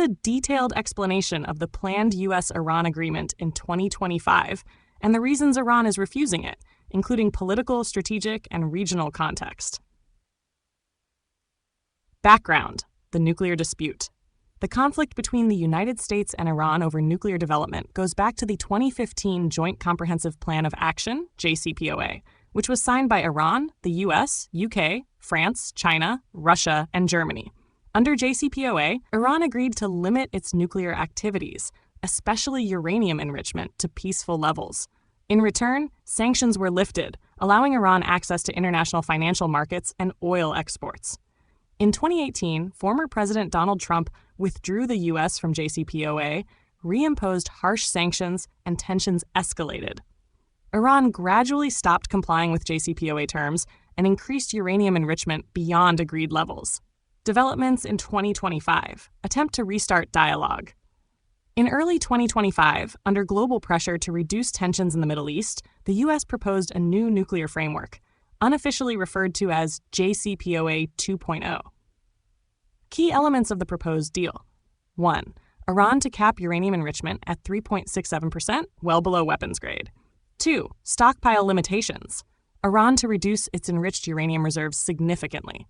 A detailed explanation of the planned U.S.-Iran agreement in 2025 and the reasons Iran is refusing it, including political, strategic, and regional context. Background: the nuclear dispute. The conflict between the United States and Iran over nuclear development goes back to the 2015 Joint Comprehensive Plan of Action, JCPOA, which was signed by Iran, the US, UK, France, China, Russia, and Germany. Under JCPOA, Iran agreed to limit its nuclear activities, especially uranium enrichment, to peaceful levels. In return, sanctions were lifted, allowing Iran access to international financial markets and oil exports. In 2018, former President Donald Trump withdrew the U.S. from JCPOA, reimposed harsh sanctions, and tensions escalated. Iran gradually stopped complying with JCPOA terms and increased uranium enrichment beyond agreed levels. Developments in 2025 attempt to restart dialogue. In early 2025, under global pressure to reduce tensions in the Middle East, the U.S. proposed a new nuclear framework, unofficially referred to as JCPOA 2.0. Key elements of the proposed deal. 1. Iran to cap uranium enrichment at 3.67%, well below weapons grade. 2. Stockpile limitations. Iran to reduce its enriched uranium reserves significantly.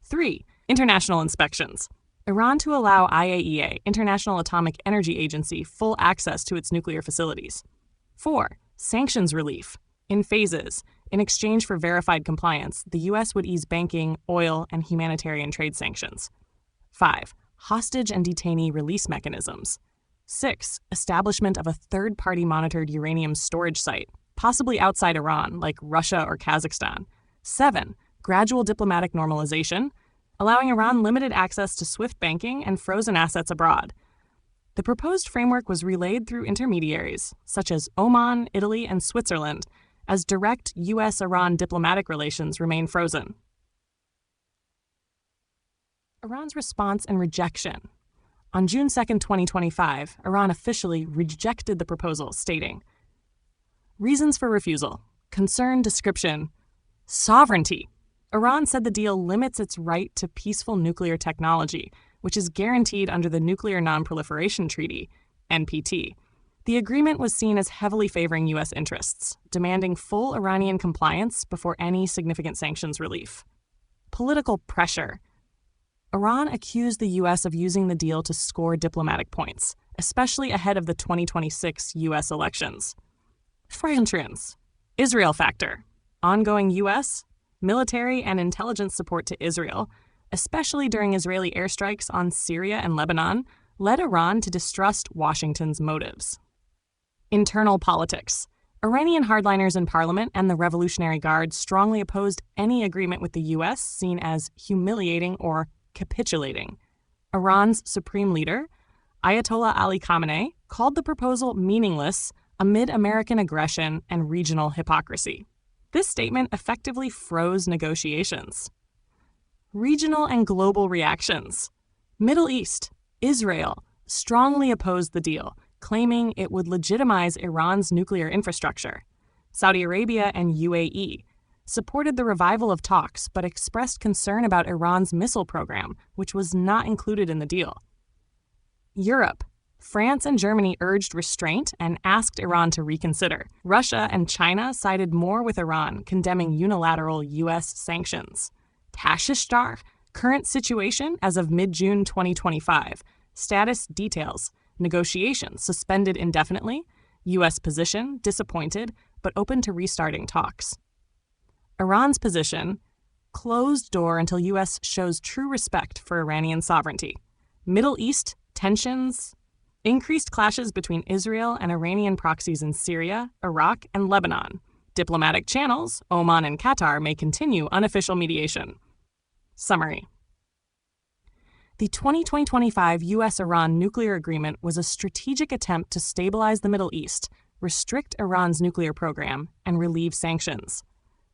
3. International inspections. Iran to allow IAEA, International Atomic Energy Agency, full access to its nuclear facilities. 4. Sanctions relief. In phases. In exchange for verified compliance, the U.S. would ease banking, oil, and humanitarian trade sanctions. 5. Hostage and detainee release mechanisms. 6. Establishment of a third-party monitored uranium storage site, possibly outside Iran, like Russia or Kazakhstan. 7. Gradual diplomatic normalization, allowing Iran limited access to SWIFT banking and frozen assets abroad. The proposed framework was relayed through intermediaries, such as Oman, Italy, and Switzerland, as direct U.S.-Iran diplomatic relations remain frozen. Iran's response and rejection. On June 2, 2025, Iran officially rejected the proposal, stating, reasons for refusal: concern description, sovereignty. Iran said the deal limits its right to peaceful nuclear technology, which is guaranteed under the Nuclear Non-Proliferation Treaty, NPT. The agreement was seen as heavily favoring U.S. interests, demanding full Iranian compliance before any significant sanctions relief. Political pressure. Iran accused the U.S. of using the deal to score diplomatic points, especially ahead of the 2026 U.S. elections. Fragments. Israel factor. Ongoing U.S. military and intelligence support to Israel, especially during Israeli airstrikes on Syria and Lebanon, led Iran to distrust Washington's motives. Internal politics. Iranian hardliners in parliament and the Revolutionary Guard strongly opposed any agreement with the U.S. seen as humiliating or capitulating. Iran's supreme leader, Ayatollah Ali Khamenei, called the proposal meaningless amid American aggression and regional hypocrisy. This statement effectively froze negotiations. Regional and global reactions. Middle East, Israel, strongly opposed the deal, claiming it would legitimize Iran's nuclear infrastructure. Saudi Arabia and UAE supported the revival of talks but expressed concern about Iran's missile program, which was not included in the deal. Europe. France and Germany urged restraint and asked Iran to reconsider. Russia and China sided more with Iran, condemning unilateral U.S. sanctions. Tashishtar, current situation as of mid-June 2025. Status details. Negotiations suspended indefinitely. U.S. position disappointed, but open to restarting talks. Iran's position, closed door until U.S. shows true respect for Iranian sovereignty. Middle East tensions. Increased clashes between Israel and Iranian proxies in Syria, Iraq, and Lebanon. Diplomatic channels, Oman and Qatar, may continue unofficial mediation. Summary. The 2025 U.S.-Iran nuclear agreement was a strategic attempt to stabilize the Middle East, restrict Iran's nuclear program, and relieve sanctions.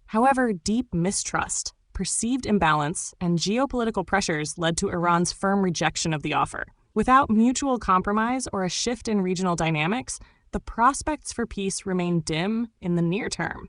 However, deep mistrust, perceived imbalance, and geopolitical pressures led to Iran's firm rejection of the offer. Without mutual compromise or a shift in regional dynamics, the prospects for peace remain dim in the near term.